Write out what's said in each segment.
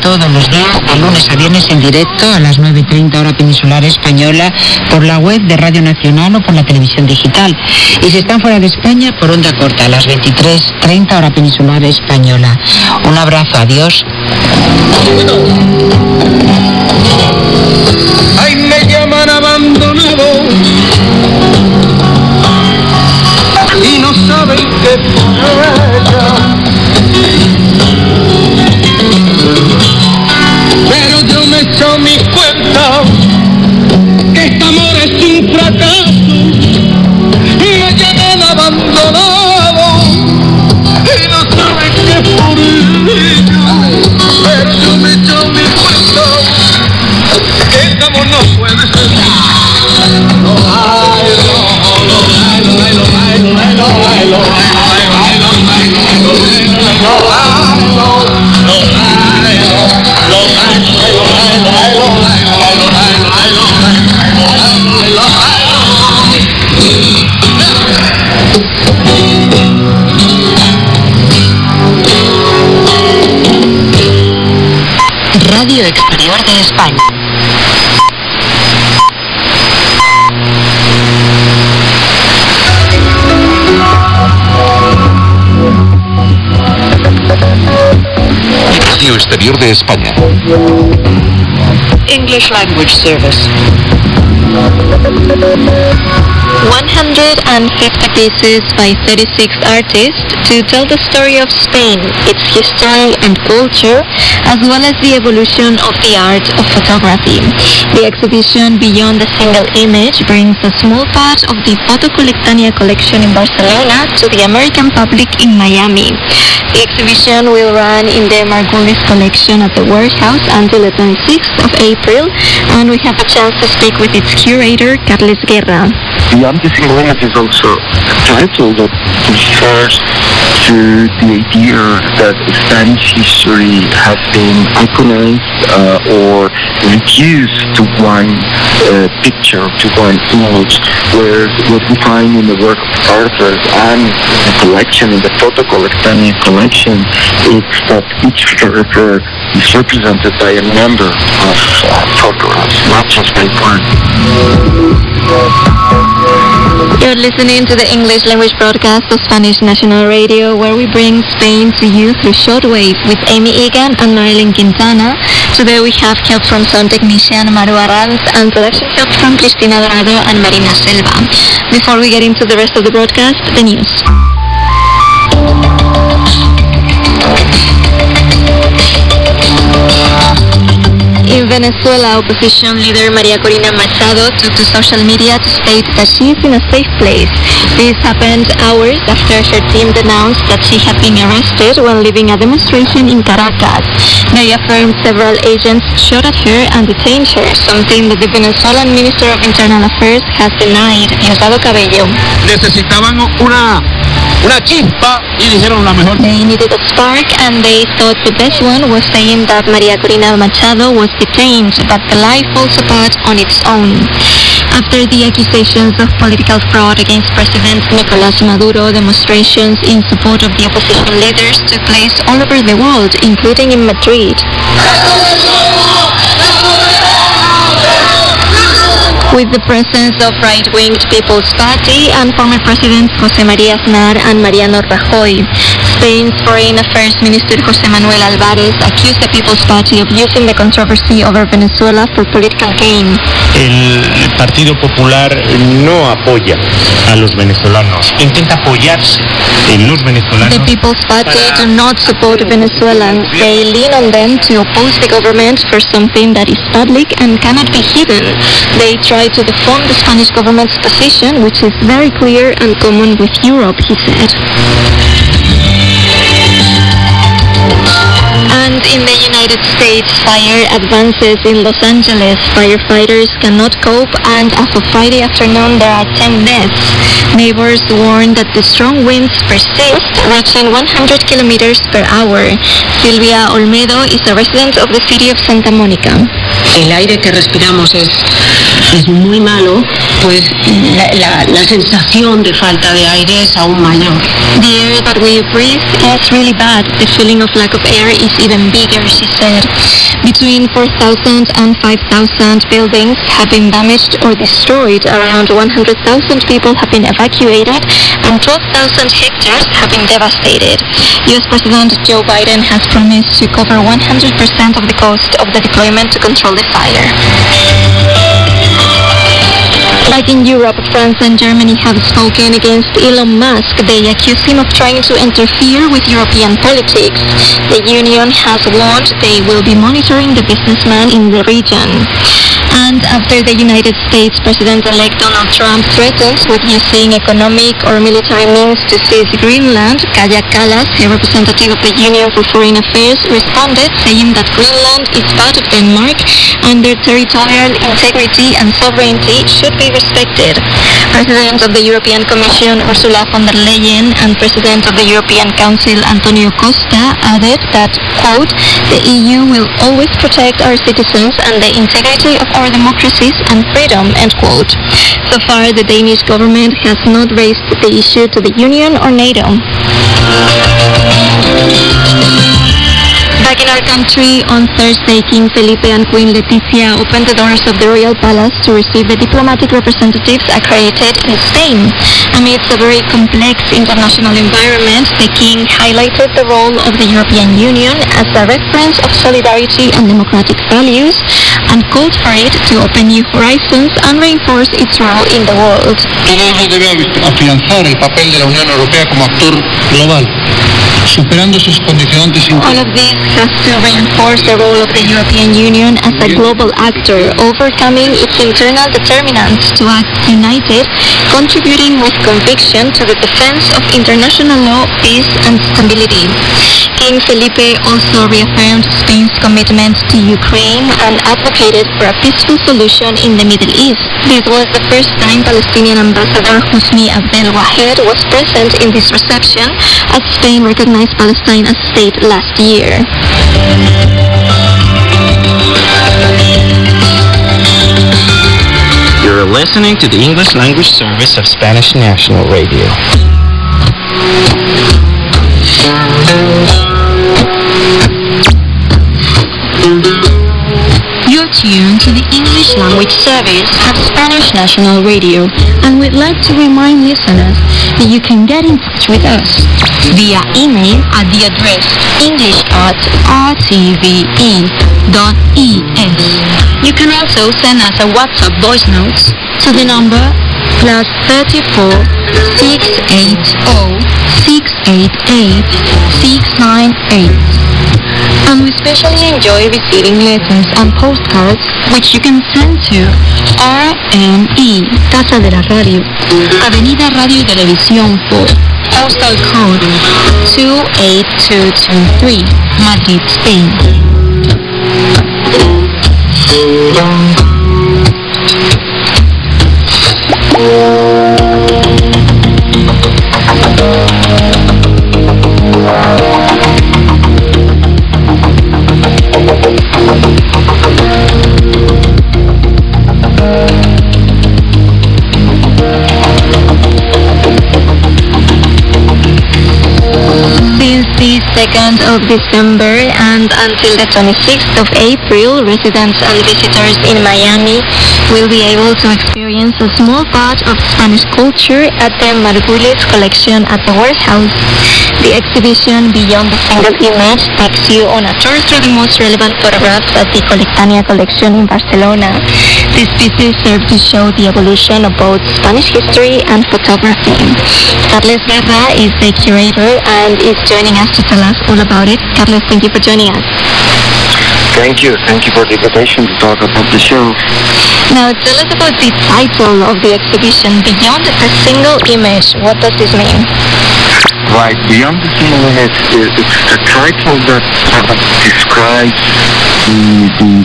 Todos los días, de lunes a viernes en directo a las 9:30 hora peninsular española, por la web de Radio Nacional o por la televisión digital. Y si están fuera de España, por onda corta a las 23:30 hora peninsular española. Un abrazo, adiós. Ay, me llaman abandonado y no saben qué pasa. Pero yo me echo mi cuenta que este amor es un fracaso y me llaman abandonado y no saben qué por ello. Pero yo me echo mi cuenta que este amor no puede ser. Radio Exterior de España. Radio Exterior de España. English Language Service. 150 pieces by 36 artists to tell the story of Spain, its history and culture, as well as the evolution of the art of photography. The exhibition Beyond a Single Image brings a small part of the Fotocolectania collection in Barcelona to the American public in Miami. The exhibition will run in the Margulis collection at the Warehouse until the 26th of April, and we have a chance to speak with its curator, Carles Guerra. Beyond the Single Image is also a title that refers to the idea that Spanish history has been iconized or reduced to one picture, to one image, where what we find in the work of photographers and the collection, in the Fotocolectania collection, is that each photographer is represented by a number of photographs, not just by one. You're listening to the English language broadcast of Spanish National Radio, where we bring Spain to you through shortwave with Amy Egan and Marilyn Quintana. Today we have help from sound technician Maru Arranz and production help from Cristina Dorado and Marina Selva. Before we get into the rest of the broadcast, the news. In Venezuela, opposition leader María Corina Machado took to social media to state that she is in a safe place. This happened hours after her team denounced that she had been arrested while leaving a demonstration in Caracas. They affirmed several agents shot at her and detained her, something that the Venezuelan Minister of Internal Affairs has denied. Diosdado Cabello. Necesitaban una chispa y dijeron la mejor. They needed a spark, and they thought the best one was saying that María Corina Machado was detained, but the lie falls apart on its own. After the accusations of political fraud against President Nicolás Maduro, demonstrations in support of the opposition leaders took place all over the world, including in Madrid. With the presence of right-winged People's Party and former Presidents José María Aznar and Mariano Rajoy. Spain's Foreign Affairs Minister José Manuel Álvarez accused the People's Party of using the controversy over Venezuela for political gain. El Partido Popular no apoya a los venezolanos, intenta apoyarse en los venezolanos. The People's Party do not support Venezuelans. They lean on them to oppose the government for something that is public and cannot be hidden. They try to defend the Spanish government's position, which is very clear and common with Europe, he said. And in the United States, fire advances in Los Angeles. Firefighters cannot cope, and as of Friday afternoon, there are 10 deaths. Neighbors warn that the strong winds persist, reaching 100 kilometers per hour. Silvia Olmedo is a resident of the city of Santa Monica. el aire que respiramos es muy malo, pues la sensación de falta de aire es aún mayor. The air that we breathe is really bad. The feeling of lack of air is even bigger, she said. Between 4,000 and 5,000 buildings have been damaged or destroyed. Around 100,000 people have been evacuated and 12,000 hectares have been devastated. US President Joe Biden has promised to cover 100% of the cost of the deployment to control the fire. Like in Europe, France and Germany have spoken against Elon Musk. They accuse him of trying to interfere with European politics. The union has warned they will be monitoring the businessman in the region. And after the United States President-elect Donald Trump threatens with using economic or military means to seize Greenland, Kaja Kallas, a representative of the Union for Foreign Affairs, responded saying that Greenland is part of Denmark and their territorial integrity and sovereignty should be respected. President of the European Commission Ursula von der Leyen and President of the European Council Antonio Costa added that, quote, the EU will always protect our citizens and the integrity of our democracies and freedom, end quote. So far, the Danish government has not raised the issue to the Union or NATO. Back in our country, on Thursday, King Felipe and Queen Letizia opened the doors of the Royal Palace to receive the diplomatic representatives accredited in Spain. Amidst a very complex international environment, the King highlighted the role of the European Union as a reference of solidarity and democratic values and called for it to open new horizons and reinforce its role in the world. Todo ello debe afianzar el papel de la Unión Europea como actor global, superando sus condicionantes All of this has to reinforce the role of the European Union as a global actor, overcoming its internal determinants to act united, contributing with conviction to the defense of international law, peace and stability. King Felipe also reaffirmed Spain's commitment to Ukraine and advocated for a peaceful solution in the Middle East. This was the first time Palestinian Ambassador Husni Abdel Wahed was present in this reception, as Spain recognized Palestine as state last year. You're listening to the English language service of Spanish National Radio. You're tuned to the English language service of Spanish National Radio, and we'd like to remind listeners that you can get in touch with us via email at the address english@rtve.es. You can also send us a WhatsApp voice notes to the number +34 680 688 698. And we especially enjoy receiving letters and postcards, which you can send to RME, Casa de la Radio, Avenida Radio y Televisión 4, postal code 28223, Madrid, Spain. Since the 2nd of December and until the 26th of April, residents and visitors in Miami will be able to experience a small part of Spanish culture at the Margulis collection at the warehouse. The exhibition Beyond the Single Image takes you on a tour through the most relevant photographs at the Colectania collection in Barcelona. These pieces serve to show the evolution of both Spanish history and photography. Carles Guerra is the curator and is joining us to tell us all about it. Carles, thank you for joining us. Thank you for the invitation to talk about the show. Now tell us about the title of the exhibition, Beyond the Single Image. What does this mean? Right, Beyond the Single Image, it's a title that describes the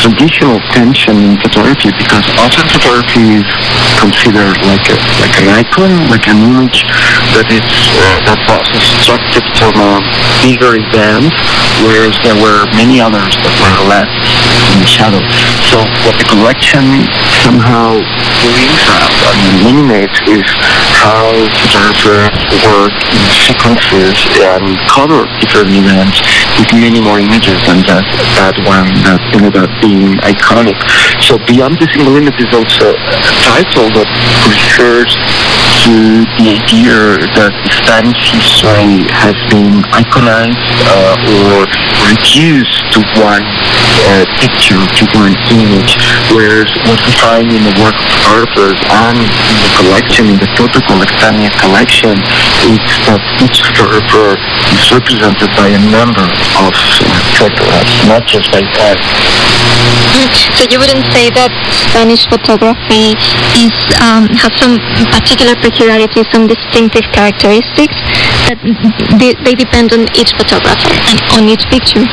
traditional tension in photography, because often photography is considered like an icon, like an image that was constructed from a bigger event, whereas there were many others that were less and shadow. So what the collection somehow brings out and illuminates is how photographers work in sequences and cover different events with many more images than that one that ended up being iconic. So Beyond the Single Image is also a title that refers to the idea that Spanish history has been iconized or reduced to one picture, to one image, whereas what we find in the work of photographers and in the collection, in the Toto Colectania collection, is that each photographer is represented by a number of photographs, not just by one. So you wouldn't say that Spanish photography is has some particular peculiarities, some distinctive characteristics that they depend on each photographer and on each picture?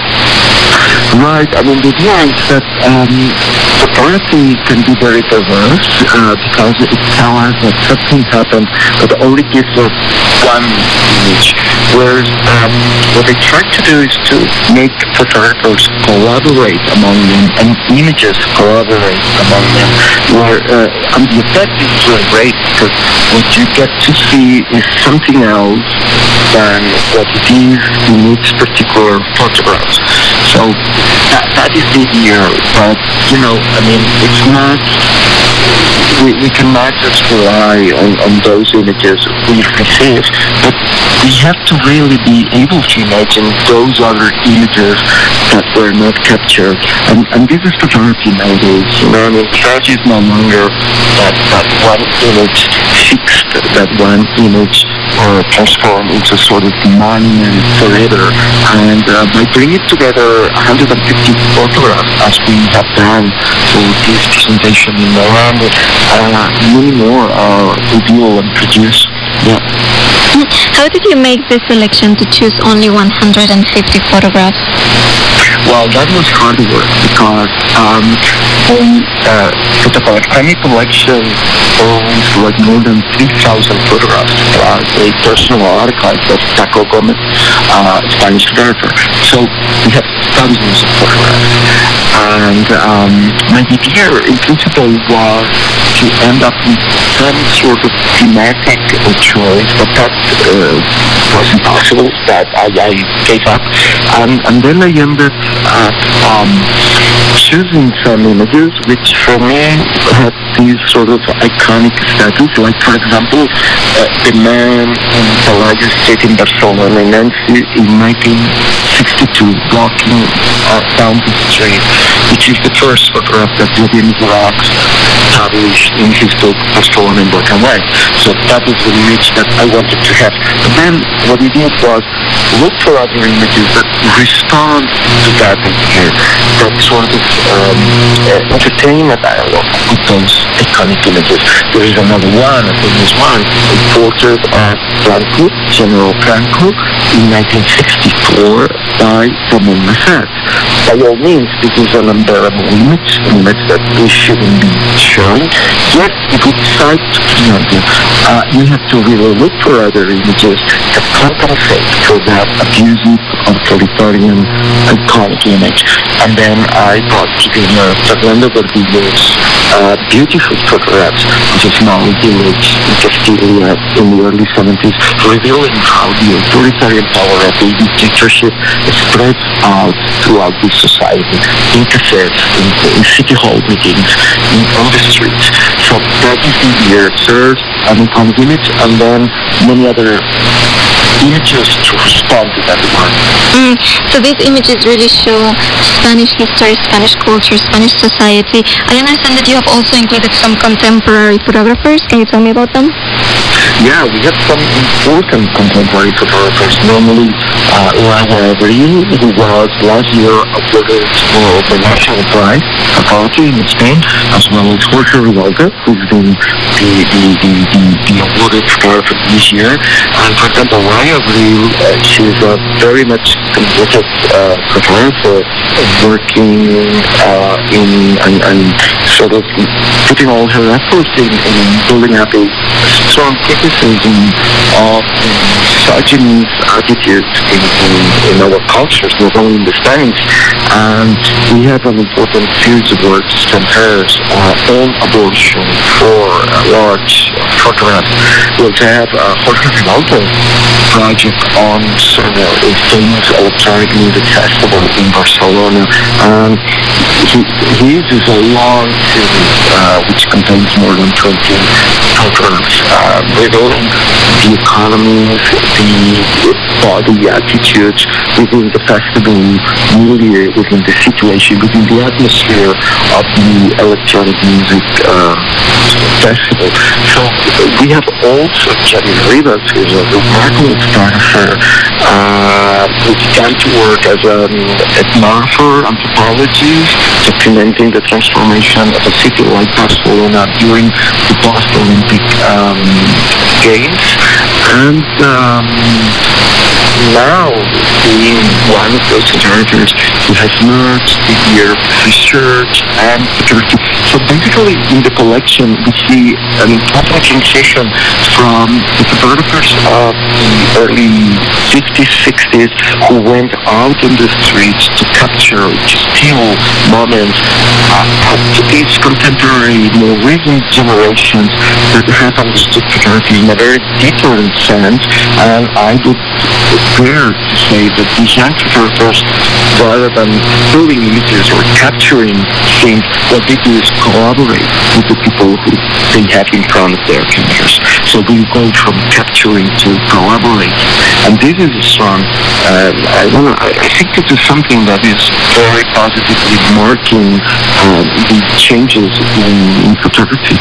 Right. I mean, the idea is that photography can be very diverse because it tells us that something happened, but only gives us one image. Whereas what they try to do is to make photographers collaborate among them and images collaborate among them. And the effect is really great because what you get to see is something else than what it is in each particular photograph. So that is the idea, but I mean, it's not. We cannot just rely on those images we receive, but we have to really be able to imagine those other images that were not captured. And this is photography nowadays. I mean, photography is no longer that one image fixed, that one image transformed into sort of monument forever. And by bringing together 150 photographs, as we have done for this presentation in Milan, many more are revealed and produced. Yeah. How did you make this selection to choose only 150 photographs? Well, that was hard work because the Colectania collection owns like more than 3,000 photographs, a personal archive of Paco Gomez, Spanish photographer. So we have thousands of photographs. And my idea in principle was to end up with some sort of thematic choice, but that was impossible, that I gave up. And then I ended up choosing some images which for me had these sort of iconic status, like for example the man in the largest street in Barcelona in 1962 walking down the street, which is the first photograph that Within Rocks published in his book Barcelona in Black and White. So that was the image that I wanted to have. But then what we did was look for other images that respond to that idea, that sort of entertain a dialogue with those iconic images. There is another one, a famous one, a portrait of Franco, General Franco, in 1964 by Ramon Massat. By all means, this is an unbearable image, an image that we shouldn't be showing, yet if we decide to present it, we have to really look for other images that compensate for that abusive, authoritarian, iconic image. And then I brought together Fernando Gordillo's beautiful photographs of a small village in Castilla in the early 70s, revealing how the authoritarian power of the dictatorship spreads out throughout the society, in cafes, in city hall meetings, on the streets. So that is the year serves an iconic image, and then many other images to respond to that one. So these images really show Spanish history, Spanish culture, Spanish society. I understand that you have also included some contemporary photographers. Can you tell me about them? Yeah, we have some important contemporary photographers. Normally, Laura Abril, who was last year awarded for the National Prize for Poetry in Spain, as well as Jorge Rivalga, who's been the awarded photographer this year. And for example, Laura Abril, she's a very much committed photographer working in and sort of putting all her efforts in building up a strong criticism of misogynist attitudes in our cultures, not only in the Spanish. And we have an important series of works from hers on abortion for a large photograph. We also have Jorge Rivaldo project on a famous electronic music festival in Barcelona. And his is a long series which contains more than 20 photographs revealing the economies, the body attitudes within the festival milieu, within the situation, within the atmosphere of the electronic music festival. So we have also Jenny Rivas, who is a remarkable photographer, who began to work as an ethnographer, anthropologist, documenting the transformation of a city like Barcelona during the post-Olympic Games. And now being one of those photographers who has merged the year of research and photography. So basically in the collection we see an important transition from the photographers of the early 50s, 60s who went out on the streets to capture still moments to these contemporary, more recent generations that have understood photography in a very different sense. And I would dare to say that these young photographers, rather than pulling images or capturing things, what they do is collaborate with the people who they have in front of their cameras. So we go from capturing to collaborate. And this is a strong, I think this is something that is very positively marking the changes in photography.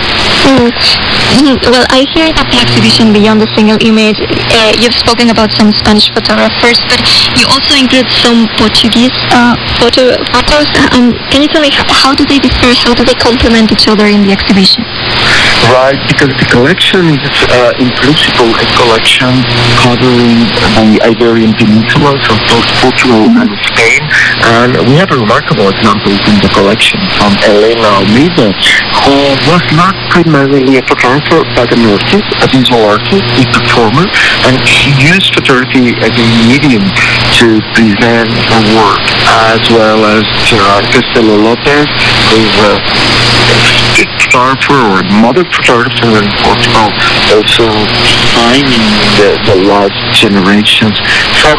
Well, I hear that the exhibition Beyond the Single Image, you've spoken about some Spanish photographers, but you also include some Portuguese photos. Can you tell me how do they differ, how do they complement each other in the exhibition? Right, because the collection is in principle a collection covering the Iberian Peninsula, so both Portugal and Spain. And we have a remarkable example in the collection from Elena Almeida, who was not primarily a photographer but an artist, a visual artist, a performer, and she used photography as a medium to present her work, as well as Gerard Castelo Lopez, who is a photographer or modern photographer in Portugal, also defining the last generations. So,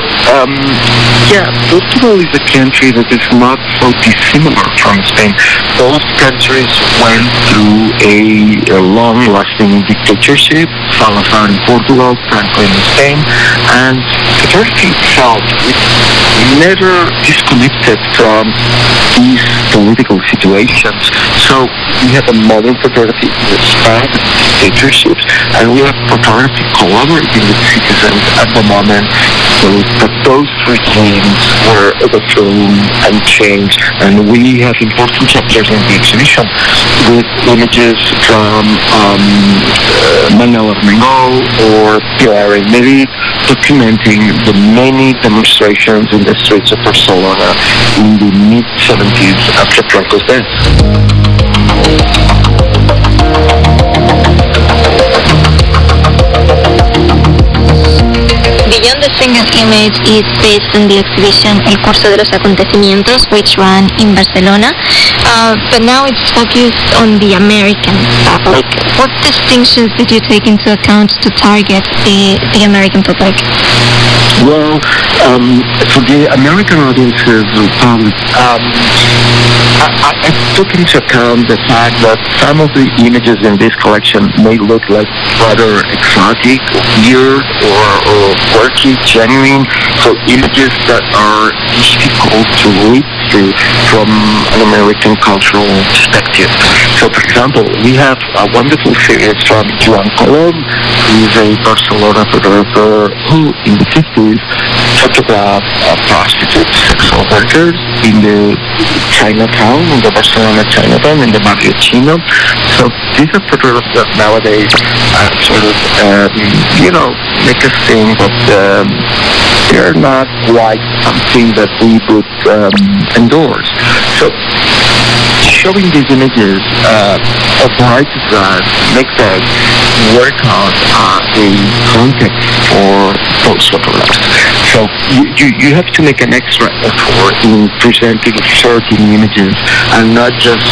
Portugal is a country that is not so dissimilar from Spain. Both countries went through a long-lasting dictatorship, Salazar in Portugal, Franco in Spain, and photography itself is never disconnected from these political situations. So we have a modern photography in the span of dictatorships, and we have photography collaborating with citizens at the moment. So that those three things were overthrown and changed, and we have important chapters in the exhibition with images from Manuel Armengol or Pilar Emery, documenting the many demonstrations in the streets of Barcelona in the mid-70s after Franco's death. Beyond the Single Image is based on the exhibition El Curso de los Acontecimientos, which ran in Barcelona, but now it's focused on the American public. What distinctions did you take into account to target the American public? Well, for the American audiences, I took into account the fact that some of the images in this collection may look like rather exotic, weird, or quirky, genuine, so images that are difficult to read through from an American cultural perspective. So, for example, we have a wonderful series from Joan Colom, who is a Barcelona photographer who, in the 50s, photographed prostitutes, sexual workers in the Chinatown, in the Barcelona Chinatown, in the Barrio Chino. So these are photographs that nowadays make us think that they're not quite something that we would endorse. So showing these images obliges us, makes us work out a context for those photographs. So you have to make an extra effort in presenting certain images and not just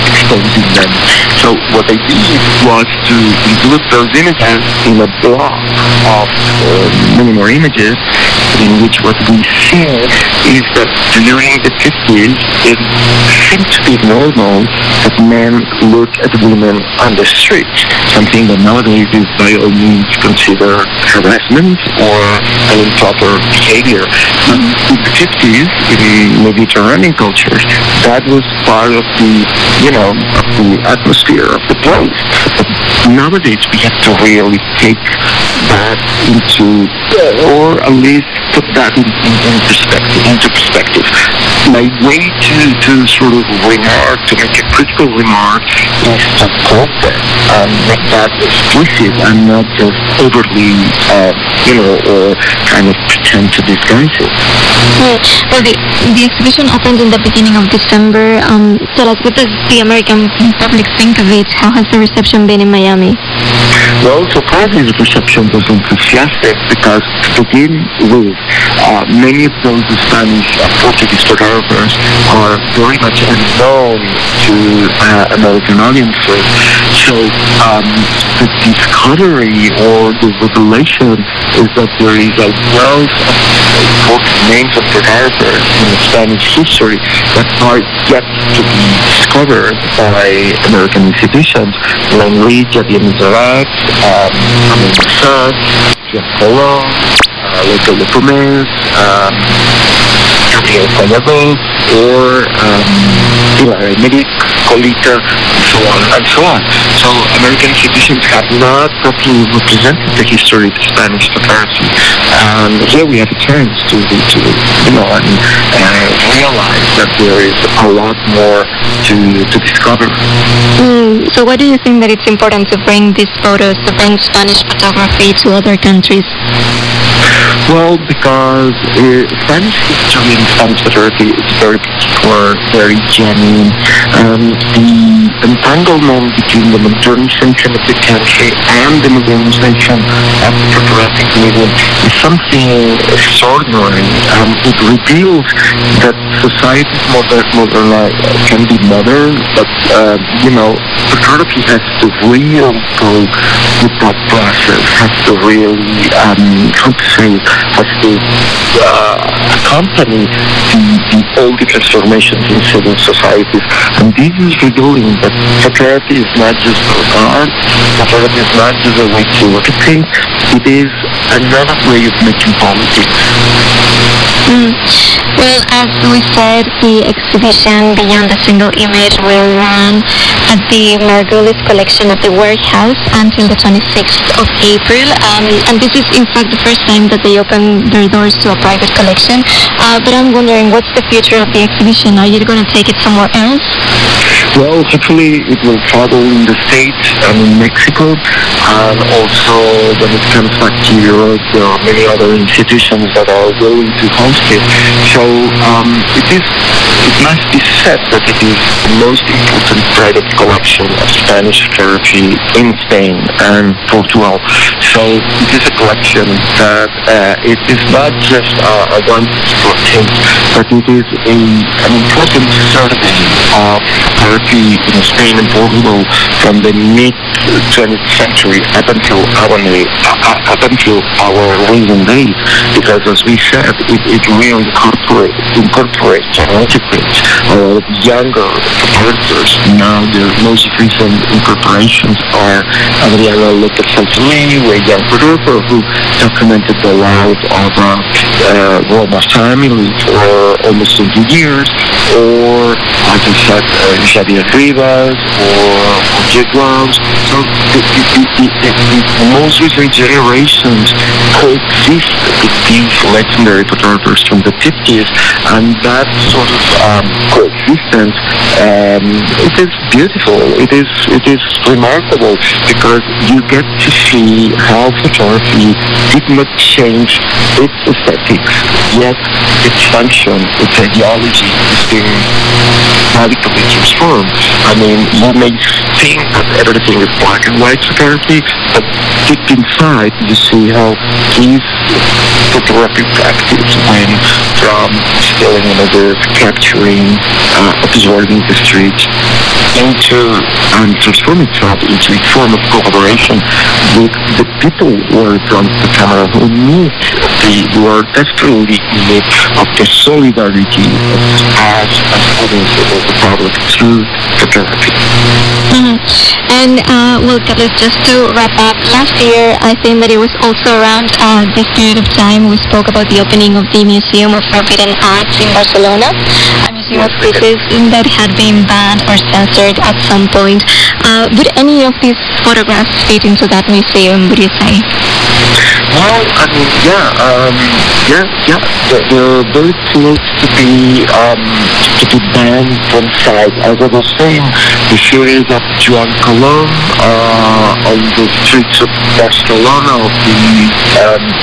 exposing them. So what I did was to include those images in a block of many more images, in which what we see is that during the 50s, it seemed to be normal that men look at women on the street, something that nowadays is by all means considered harassment or an improper behavior. But in the 50s, in Mediterranean cultures, that was part of the, of the atmosphere of the place. But nowadays, we have to really take that into, or at least put that into perspective. My way to sort of remark, to make a critical remark, is to quote them and make that explicit and not just overly, or kind of pretend to disguise it. Well, the exhibition opened in the beginning of December. Tell us, what does the American public think of it? How has the reception been in Miami? Well, so far the reception was enthusiastic because, to begin with, many of those Spanish Portuguese photographers are very much unknown to American audiences. So the discovery or the revelation is that there is a wealth of important names of photographers in Spanish history that are yet to be discovered by American institutions, namely Javier Mizrax, Ramon Massad, Jean Paul, Lothar Lepomez, Gabriel Collado, or Pilar Medic, Colita, and so on. So American institutions have not properly represented the history of Spanish photography. And here we have a chance to realize that there is a lot more to discover. So why do you think that it's important to bring these photos, to bring Spanish photography to other countries? Well, because Spanish history and Spanish photography is very particular, very genuine. The entanglement between the modernization of the country and the modernization of the photographic medium is something extraordinary. It reveals that society's can be modern, but photography has to really go with that process, has to really, has to accompany all the transformations in civil societies. And this is revealing that photography is not just art, photography is not just a way to look at things, it is another way of making politics. Well, as we said, the exhibition Beyond a Single Image will run at the Margulis collection at the Warehouse until the 26th of April. And this is, in fact, the first time that they open their doors to a private collection. But I'm wondering, what's the future of the exhibition? Are you going to take it somewhere else? Well, hopefully it will travel in the States and in Mexico, and also when it comes back to Europe, there are many other institutions that are willing to host it. So it must be said that it is the most important private collection of Spanish photography in Spain and Portugal. So it is a collection that it is not just a one-particular thing, but it is an important survey of photography in Spain and Portugal from the mid-20th century up until our recent days. Because as we said, it really incorporates and integrates a lot of younger photographers. Now the most recent incorporations are Adriana Lopez-Santilli, a young photographer who documented the life of Roma's family for almost 20 years, or, like I said, Xavier Rivas, or Jaguars. So the most recent generations coexist with these legendary photographers from the 50s, and that sort of coexistence, it is beautiful. It is remarkable because you get to see how photography did not change its aesthetics, yet its function, its ideology is being radically transformed. I mean, you may think that everything is black and white photography, but deep inside you see how his photographic practice went from still images, capturing, absorbing the streets, into and transform itself into a form of collaboration with the people who are in front of the camera, who are desperately in need of the solidarity of audiences of the public through photography. And well, Carlos, just to wrap up, last year I think that it was also around this period of time we spoke about the opening of the Museum of Forbidden Arts in Barcelona, a museum of pieces that had been banned or censored at some point. Would any of these photographs fit into that museum, would you say? Well, I mean, they're very close to be banned from sight. As I was saying, the series of Joan Colom on the streets of Barcelona, of the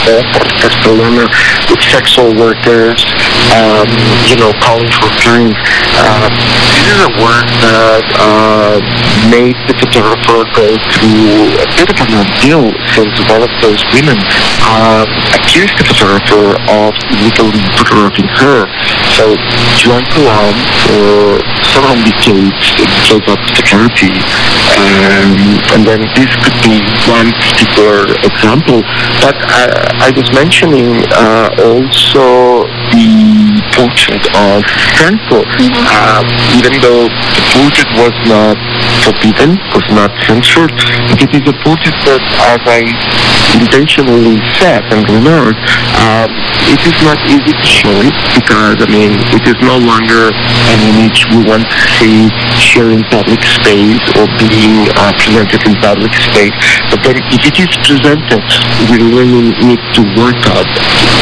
airport of Barcelona, with sexual workers, calling for drinks. This is a work that made the photographer go through a bit of an ordeal, since one of those women accused the photographer of illegally photographing her. So Joan Colom, for several decades, gave up photography, and then this could be one particular example. But I was mentioning also the portrait of Franco. Even though the portrait was not forbidden, was not censored, it is a portrait that, as I intentionally said and remarked, it is not easy to show it, because, I mean, it is no longer an image we want to see sharing public space or being presented in public space. But then if it is presented, we really need to work out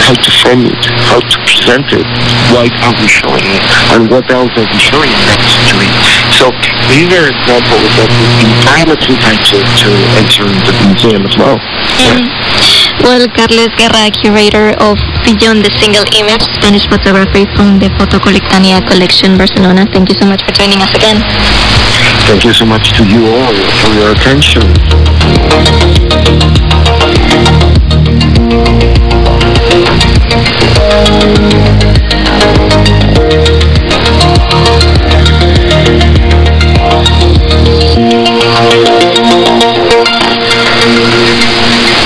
how to frame it, how to present it, why are we showing it, and what else are we showing next to it. So these are examples that would be very much entitled to enter into the museum as well. Well, Carles Guerra, curator of Beyond the Single Image, Spanish photography from the Fotocolectania collection, Barcelona, thank you so much for joining us again. Thank you so much to you all for your attention.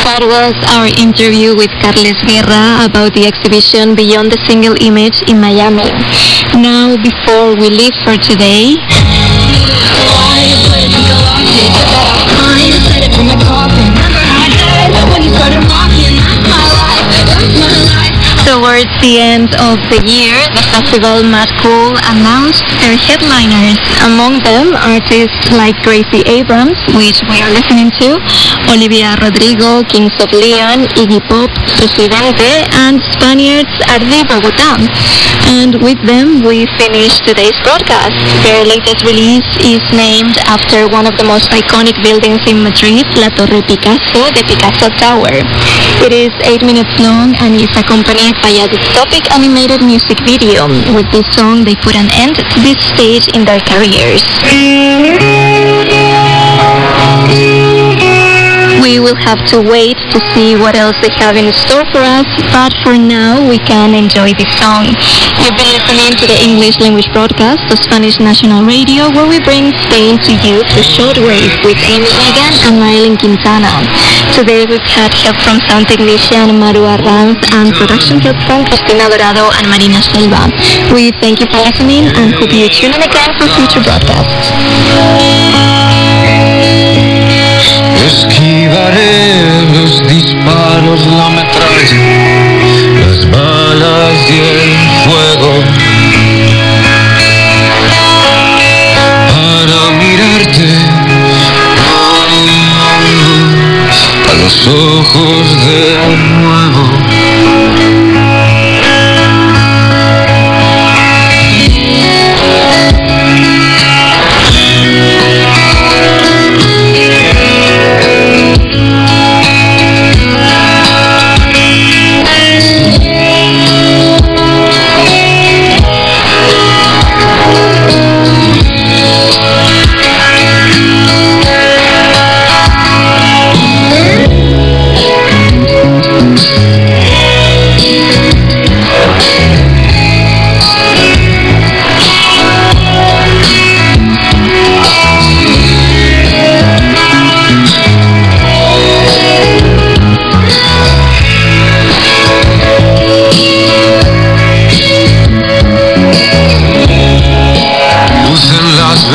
That was our interview with Carles Guerra about the exhibition Beyond the Single Image in Miami. Now, before we leave for today, towards the end of the year, the festival Mad Cool announced their headliners. Among them, artists like Gracie Abrams, which we are listening to, Olivia Rodrigo, Kings of Leon, Iggy Pop, Presidente, and Spaniards Arde Bogotá. And with them, we finish today's broadcast. Their latest release is named after one of the most iconic buildings in Madrid, La Torre Picasso, the Picasso Tower. It is 8 minutes long and is accompanied by a dystopic animated music video. With this song, they put an end to this stage in their careers. We will have to wait to see what else they have in store for us, but for now we can enjoy this song. You've been listening to the English language broadcast of Spanish National Radio, where we bring Spain to you through shortwave with Amy Egan and Marilyn Quintana. Today we've had help from sound technician Maru Arranz and production help from Cristina Dorado and Marina Silva. We thank you for listening and hope you tune in again for future broadcasts. Esquivaré los disparos, la metralla, las balas y el fuego, para mirarte a los ojos de nuevo.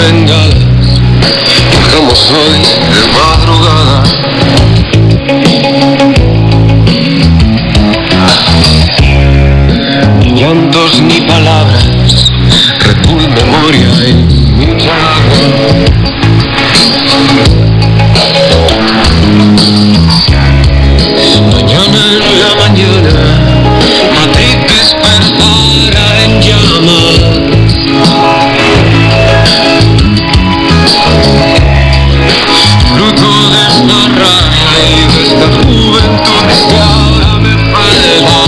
bengalas, bajamos hoy de madrugada. Ni llantos ni palabras, Red Bull, memoria y mucha agua. Mañana en la mañana, Madrid despertará en llamas. Fruto de esta rabia y de esta juventud que ahora me frena.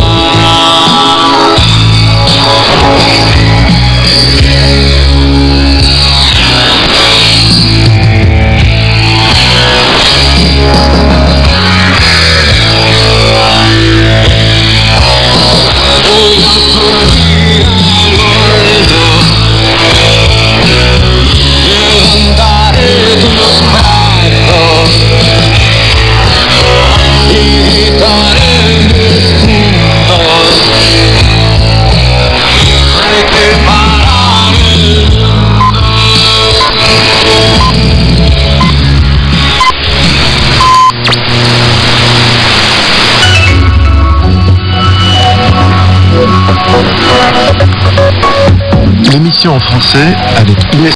L'émission en français avec Inès